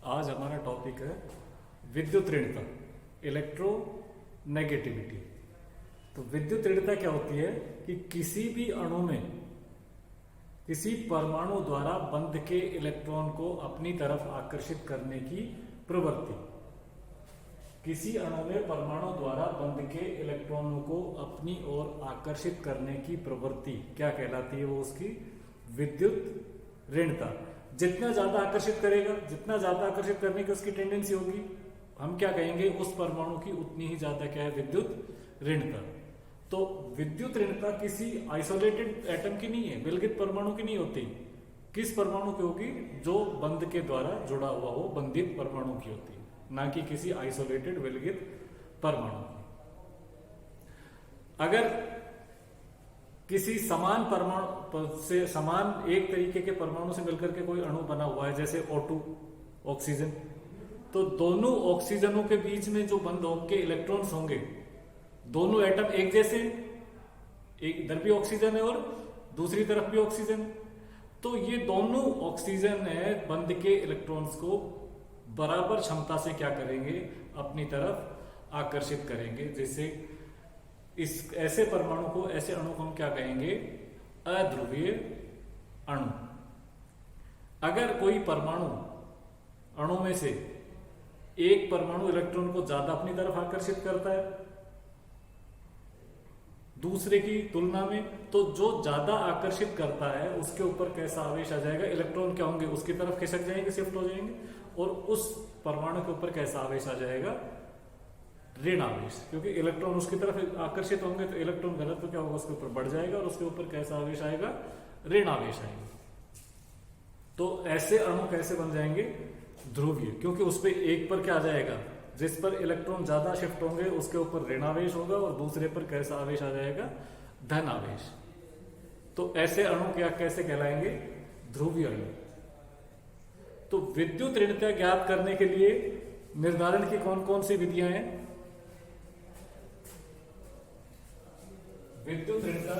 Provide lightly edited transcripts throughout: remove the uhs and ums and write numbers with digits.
आज हमारा टॉपिक है विद्युत ऋणता, इलेक्ट्रोनेगेटिविटी। तो विद्युत ऋणता क्या होती है कि किसी भी अणु में किसी परमाणु द्वारा बंध के इलेक्ट्रॉन को अपनी तरफ आकर्षित करने की प्रवृत्ति। किसी अणु में परमाणु द्वारा बंध के इलेक्ट्रॉनों को अपनी ओर आकर्षित करने की प्रवृत्ति क्या कहलाती है? वो उसकी विद्युत ऋणता। जितना ज्यादा आकर्षित करेगा, जितना ज्यादा आकर्षित करने की उसकी टेंडेंसी होगी, हम क्या कहेंगे? उस परमाणु की उतनी ही ज्यादा क्या है? विद्युत ऋणता। तो विद्युत ऋणता किसी आइसोलेटेड एटम की नहीं है, विलगित परमाणु की नहीं होती। किस परमाणु की होगी? जो बंध के द्वारा जुड़ा हुआ हो, बंधित परमाणु की होती है, ना कि किसी आइसोलेटेड विलगित परमाणु की। अगर किसी समान परमाणु से, समान एक तरीके के परमाणु से मिलकर के कोई अणु बना हुआ है, जैसे O2 ऑक्सीजन, तो दोनों ऑक्सीजनों के बीच में जो बंध होके इलेक्ट्रॉन्स होंगे, दोनों एटम एक जैसे, एक इधर भी ऑक्सीजन है और दूसरी तरफ भी ऑक्सीजन है, तो ये दोनों ऑक्सीजन है बंध के इलेक्ट्रॉन्स को बराबर क्षमता से क्या करेंगे? अपनी तरफ आकर्षित करेंगे। जैसे इस ऐसे परमाणु को, ऐसे अणु को हम क्या कहेंगे? अध्रुवीय अणु। अगर कोई परमाणु अणु में से एक परमाणु इलेक्ट्रॉन को ज्यादा अपनी तरफ आकर्षित करता है दूसरे की तुलना में, तो जो ज्यादा आकर्षित करता है उसके ऊपर कैसा आवेश आ जाएगा? इलेक्ट्रॉन क्या होंगे? उसकी तरफ खिसक जाएंगे, शिफ्ट हो जाएंगे, और उस परमाणु के ऊपर कैसा आवेश आ जाएगा? ऋण आवेश। क्योंकि इलेक्ट्रॉन उसकी तरफ आकर्षित होंगे तो इलेक्ट्रॉन गलत तो क्या होगा? उसके ऊपर बढ़ जाएगा और उसके ऊपर कैसा आवेश आएगा? ऋण आवेश आएगा। तो ऐसे अणु कैसे बन जाएंगे? ध्रुवीय। क्योंकि उस पर एक पर क्या आ जाएगा? जिस पर इलेक्ट्रॉन ज्यादा शिफ्ट होंगे उसके ऊपर ऋण आवेश होगा और दूसरे पर कैसा आवेश आ जाएगा? धन आवेश। तो ऐसे अणु क्या कैसे कहलाएंगे? ध्रुवीय अणु। तो विद्युत ऋणता ज्ञात करने के लिए निर्धारण की कौन कौन सी विधियां हैं? विद्युत ऋणता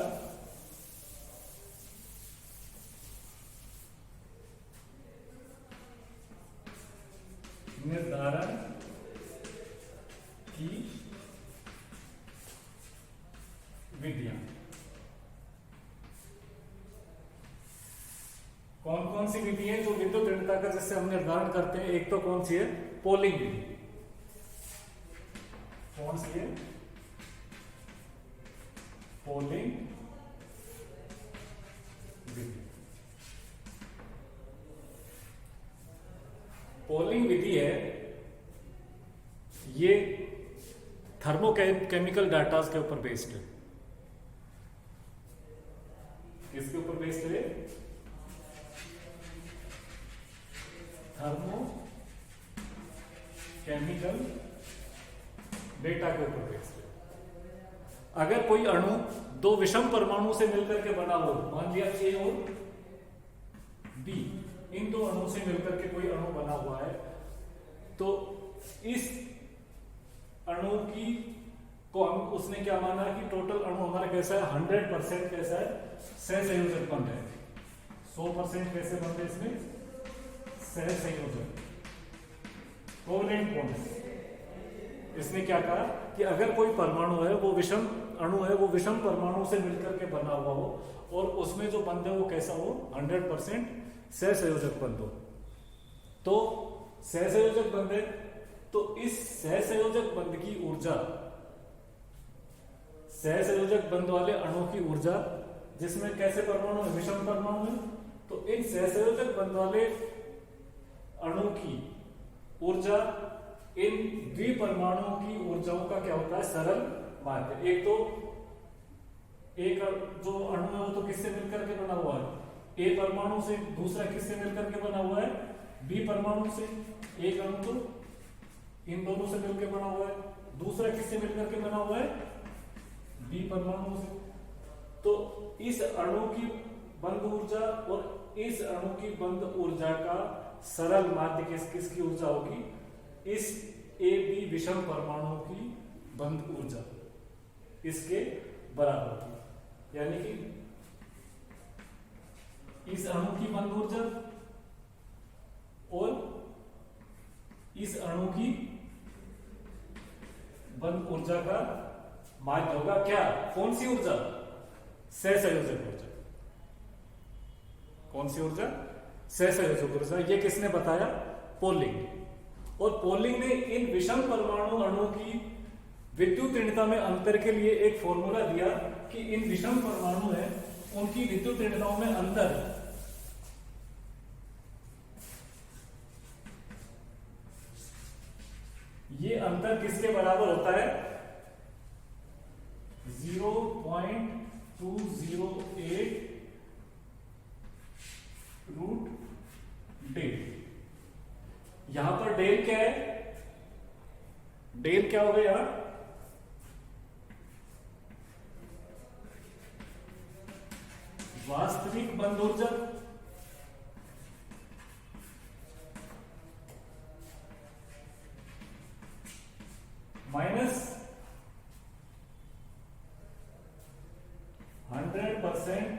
निर्धारण की विधियां कौन कौन सी विधि है जो विद्युत ऋणता का जिससे हम निर्धारण करते हैं? एक तो कौन सी है? पोलिंग विधि। कौन सी है? पोलिंग विधि। पोलिंग विधि है ये थर्मोकेमिकल डाटा के ऊपर बेस्ड है। किसके ऊपर बेस्ड है? थर्मो केमिकल डेटा के ऊपर बेस्ड है। अगर कोई अणु दो विषम परमाणु से मिलकर के बना हो, मान लिया ए और बी, इन दो अणु से मिलकर के कोई अणु बना हुआ है, तो इस अणु की को हम उसने क्या माना कि टोटल अणु हमारा कैसा है? 100% कैसा है? सहसंयोजक बंध है। 100% कैसे बंध है इसमें? सहसंयोजक, कोवलेंट बॉन्ड। इसने क्या कहा कि अगर कोई परमाणु है, वो विषम अणु है, वो विषम परमाणु से मिलकर के बना हुआ हो और उसमें जो बंध है वो कैसा हो? 100% सहसंयोजक बंध हो। तो सहसंयोजक बंध है, तो इस सहसंयोजक बंध की ऊर्जा, सहसंयोजक बंध वाले अणु की ऊर्जा, जिसमें कैसे परमाणु है? विषम परमाणु है, तो इन सहसंयोजक बंध वाले अणु की ऊर्जा इन द्विपरमाणुओं की ऊर्जाओं का क्या होता है? सरल माध्य। एक तो एक जो अणु है वो तो किससे मिलकर के बना हुआ है? ए परमाणु से। दूसरा किससे मिलकर के बना हुआ है? बी परमाणु से। एक अणु तो इन दोनों से मिलकर बना हुआ है, दूसरा किससे मिलकर के बना हुआ है? बी परमाणु से। तो इस अणु की बंध ऊर्जा और इस अणु की बंध ऊर्जा का सरल माध्य किसकी ऊर्जा होगी? इस ए बी विषम परमाणु की बंध ऊर्जा इसके बराबर होगी। यानी कि इस अणु की बंध ऊर्जा और इस अणु की बंद ऊर्जा का माध्य होगा क्या? कौन सी ऊर्जा? सहसंयोजक ऊर्जा। कौन सी ऊर्जा? सहसंयोजक ऊर्जा। ये किसने बताया? पोलिंग। और पोलिंग ने इन विषम परमाणु अणु की विद्युत ऋणता में अंतर के लिए एक फॉर्मूला दिया कि इन विषम परमाणु है उनकी विद्युत ऋणताओं में अंतर ये अंतर किसके बराबर होता है? 0.208 रूट डेल। यहां पर डेल क्या है? डेल क्या हो गया यहां? वास्तविक बंद ऊर्जा माइनस 100%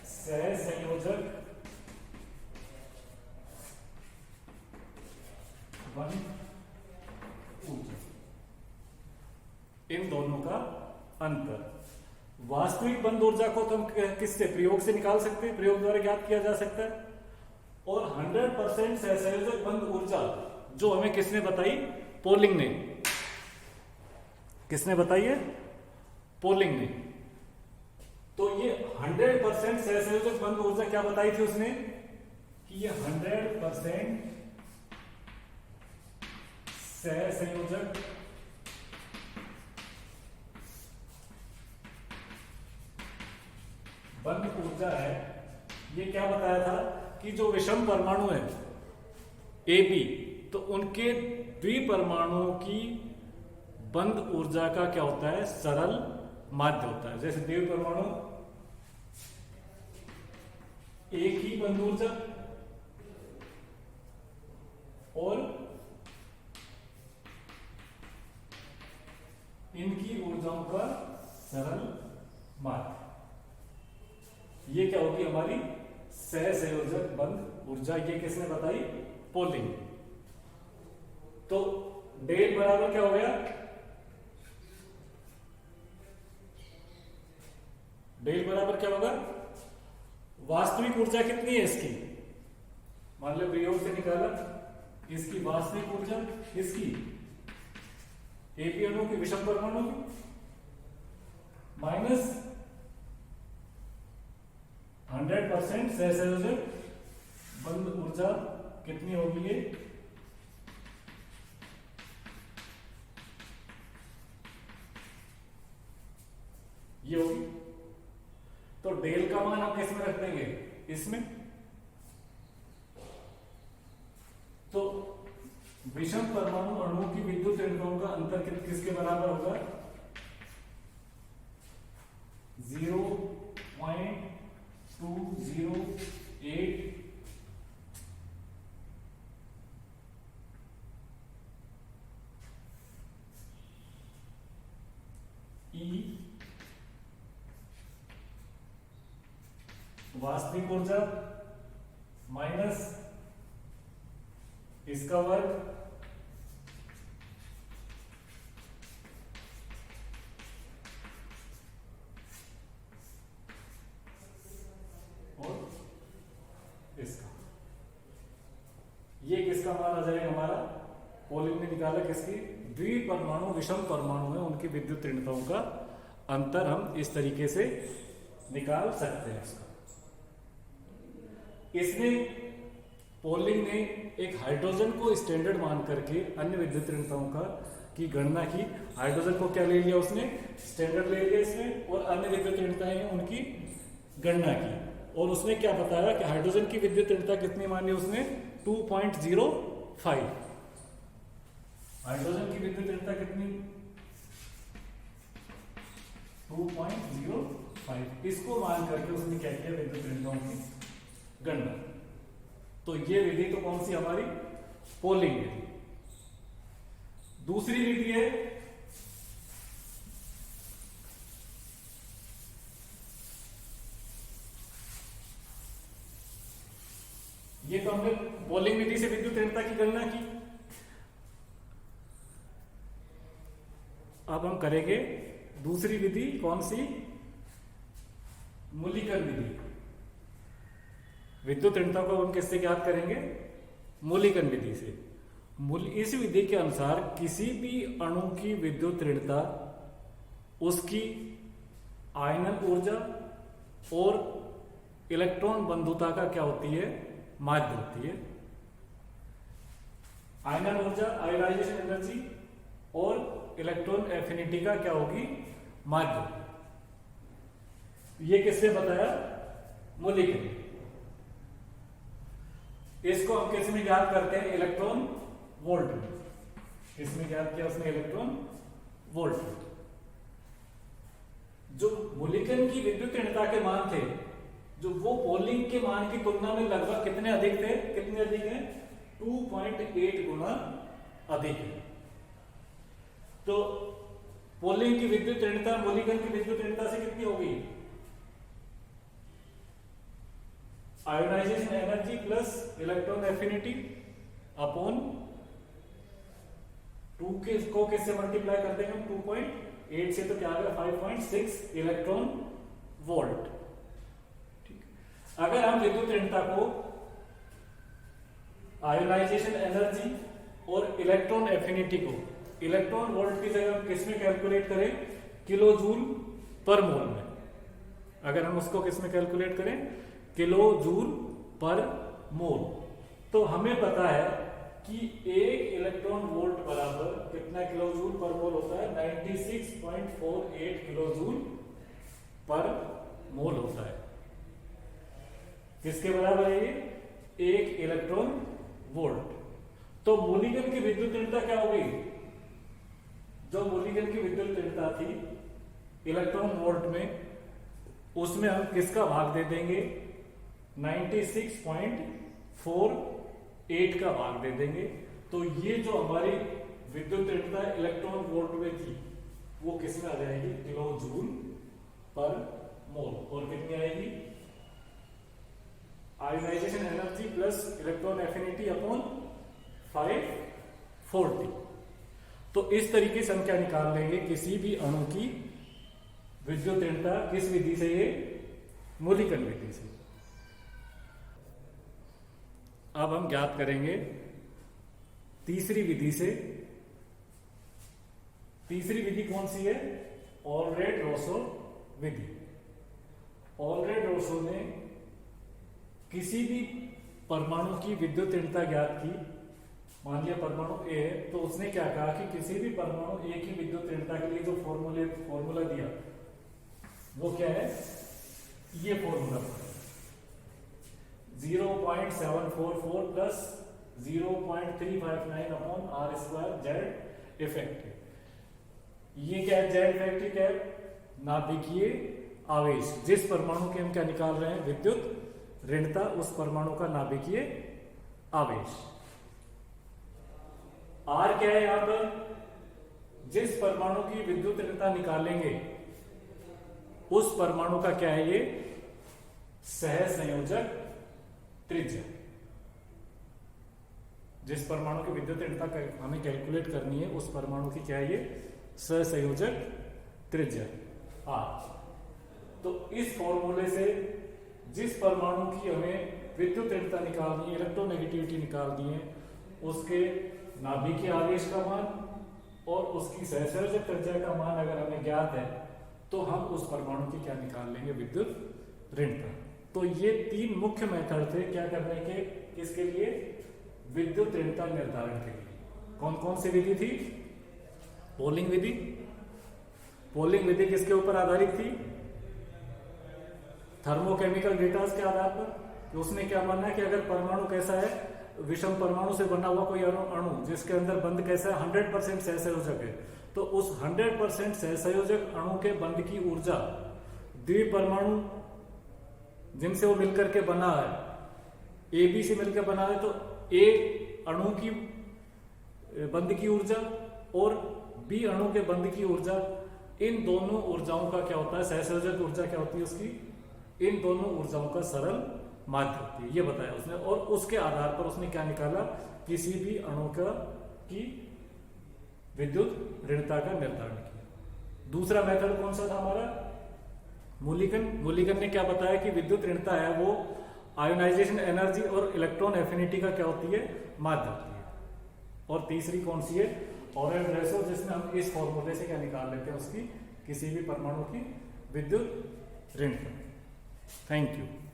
सहसंयोजक बंद ऊर्जा। इन दोनों का अंतर। वास्तविक बंद ऊर्जा को तो हम किससे? प्रयोग से निकाल सकते हैं, प्रयोग द्वारा ज्ञात किया जा सकता है। और 100% सहसंयोजक बंद ऊर्जा जो हमें किसने बताई? पोलिंग ने। किसने बताई है? पोलिंग ने। तो ये 100% सहसंयोजक बंद ऊर्जा क्या बताई थी उसने? कि ये 100% सहसंयोजक बंद ऊर्जा है। ये क्या बताया था कि जो विषम परमाणु है ए बी, तो उनके द्विपरमाणुओं की बंद ऊर्जा का क्या होता है? सरल माध्य होता है। जैसे द्विपरमाणु एक ही बंद ऊर्जा और इनकी ऊर्जाओं का सरल माध्य, ये क्या होगी? हमारी सहसंयोजक बंद ऊर्जा। ये किसने बताई? पोलिंग। तो डेल बराबर क्या हो गया? डेल बराबर क्या होगा? वास्तविक ऊर्जा कितनी है इसकी? मान लो प्रयोग से निकाला, इसकी वास्तविक ऊर्जा, इसकी एपी अणु की विषम परमाणु की, माइनस 100% सहसंयोजक बंद ऊर्जा कितनी होगी? ये होगी। तो डेल का मान आप किसमें रख देंगे? इसमें। तो विषम परमाणु अणुओं की विद्युत ऋणताओं का अंतर किसके बराबर होगा? 0.208 ई वास्तविक ऊर्जा माइनस इसका वर्ग और इसका। ये किसका मान आ जाएगा हमारा? पोलिंग ने निकाला किसकी? द्विपरमाणु विषम परमाणु है उनकी विद्युत ऋणताओं का अंतर हम इस तरीके से निकाल सकते हैं। इसने पोलिंग ने एक हाइड्रोजन को स्टैंडर्ड मान करके अन्य विद्युत ऋणताओं का की गणना की। हाइड्रोजन को क्या ले लिया उसने? स्टैंडर्ड ले लिया इसमें, और अन्य विद्युत ऋणताएं हैं उनकी गणना की। और उसने क्या बताया कि हाइड्रोजन की विद्युत ऋणता कितनी मानी उसने? 2.05। हाइड्रोजन की विद्युत ऋणता कितनी? 2.05। इसको मान करके उसने क्या किया? विद्युत ऋणताओं की गणना। तो ये विधि तो कौन सी हमारी? पोलिंग विधि। दूसरी विधि है ये तो हमने पोलिंग विधि से विद्युत ऋणता की गणना की। अब हम करेंगे दूसरी विधि, कौन सी? मूलीकन विधि। विद्युत ऋणता को हम किससे ज्ञात करेंगे? मूलीकन विधि से। इस विधि के अनुसार किसी भी अणु की विद्युत ऋणता उसकी आयनन ऊर्जा और इलेक्ट्रॉन बंधुता का क्या होती है? माध्य होती है। आयनन ऊर्जा, आयोनाइजेशन एनर्जी, और इलेक्ट्रॉन एफिनिटी का क्या होगी? माध्य। ये किसने बताया? मूलीकन। इसको हम किस में ज्ञात करते हैं? इलेक्ट्रॉन वोल्ट में। इसमें ज्ञात किया उसने इलेक्ट्रॉन वोल्ट में। जो मूलीकन की विद्युत ऋणता के मान थे, जो वो पोलिंग के मान की तुलना में लगभग कितने अधिक थे? कितने अधिक हैं? 2.8 गुना अधिक है। तो पोलिंग की विद्युत ऋणता मूलीकन की विद्युत ऋणता से कितनी होगी? Ionisation energy plus electron affinity upon 2 के को किससे मल्टीप्लाई कर देंगे? 2.8 से तो क्या आ गया? 5.6 इलेक्ट्रॉन वोल्ट। ठीक। अगर हम विद्युत ऋणता को आयोनाइजेशन एनर्जी और इलेक्ट्रॉन एफिनिटी को इलेक्ट्रॉन वोल्ट की जगह किस में कैलकुलेट करें? किलो जूल पर मोल में। अगर हम उसको किस में कैलकुलेट करें? किलो जूल पर मोल। तो हमें पता है कि 1 इलेक्ट्रॉन वोल्ट बराबर कितना किलो जूल पर मोल होता है? 96.48 किलो जूल पर मोल होता है। किसके बराबर है ये? 1 इलेक्ट्रॉन वोल्ट। तो मूलीकन की विद्युत ऋणता क्या होगी? जो मूलीकन की विद्युत ऋणता थी इलेक्ट्रॉन वोल्ट में, उसमें हम किसका भाग दे देंगे? 96.48 का भाग दे देंगे। तो ये जो हमारी विद्युत ऋणता इलेक्ट्रॉन वोल्ट में थी, वो किस में आ जाएगी? किलो जूल पर मोल। और कितनी आएगी? Ionisation energy plus electron affinity upon 540। तो इस तरीके से हम क्या निकाल लेंगे? किसी भी अणु की विद्युत ऋणता किस विधि से? ये मूलीकन विधि से। अब हम ज्ञात करेंगे तीसरी विधि से। तीसरी विधि कौन सी है? ऑलरेड-रोसो विधि। ऑलरेड-रोसो ने किसी भी परमाणु की विद्युत ऋणता ज्ञात की। मान लिया परमाणु ए है, तो उसने क्या कहा कि किसी भी परमाणु ए की विद्युत ऋणता के लिए जो फॉर्मूला दिया वो क्या है? ये formula 0.744 plus 0.359 upon R square Z effective. ये क्या है? जेड इफेक्टिव क्या है? नाभिकीय आवेश। जिस परमाणु के हम क्या निकाल रहे हैं? विद्युत ऋणता, उस परमाणु का नाभिकीय आवेश। आर क्या है यहां पर? जिस परमाणु की विद्युत ऋणता निकालेंगे उस परमाणु का क्या है? ये सहसंयोजक त्रिज्या। जिस परमाणु की विद्युत ऋणता हमें कैलकुलेट करनी है, उस परमाणु की क्या है? ये सहसंयोजक त्रिज्या आर। तो इस फॉर्मूले से जिस परमाणु की हमें विद्युत ऋणता निकालनी है, इलेक्ट्रोनेगेटिविटी निकालनी है, उसके नाभिकीय आवेश का मान और उसकी सहसंयोजक त्रिज्या का मान अगर हमें ज्ञात है, तो हम उस परमाणु की क्या निकाल लेंगे? विद्युत ऋणता। तो ये 3 मुख्य मेथड थे क्या करने के? किसके लिए? विद्युत ऋणता निर्धारण के लिए। कौन कौन सी विधि थी? पोलिंग विधि। पोलिंग विधि किसके ऊपर आधारित थी? थर्मोकेमिकल डेटा के आधार पर। तो उसने क्या माना है कि अगर परमाणु कैसा है? विषम परमाणु से बना हुआ कोई अणु जिसके अंदर बंध कैसा है? 100% सहसंयोजक है। तो उस 100% सहसंयोजक अणु के बंध की ऊर्जा द्विपरमाणु जिनसे वो मिलकर के बना है, ए बी से मिलकर बना है, तो ए अणु की बंध की ऊर्जा और बी अणु के बंध की ऊर्जा, इन दोनों ऊर्जाओं का क्या होता है? सहसंयोजक ऊर्जा क्या होती है उसकी? इन दोनों ऊर्जाओं का सरल माध्य होती है, ये बताया उसने। और उसके आधार पर उसने क्या निकाला, किसी भी अणु का की विद्युत ऋणता का निर्धारण किया। दूसरा मेथड कौन सा था हमारा, मूलिकन ने क्या बताया कि विद्युत ऋणता है वो आयोनाइजेशन एनर्जी और इलेक्ट्रॉन एफिनिटी का क्या होती है, माध्य होती है। और तीसरी कौन सी है, ऑरेल-ड्रेसो, जिसमें हम इस फॉर्मूले से क्या निकाल लेते हैं उसकी किसी भी परमाणु की विद्युत ऋणता। Thank you.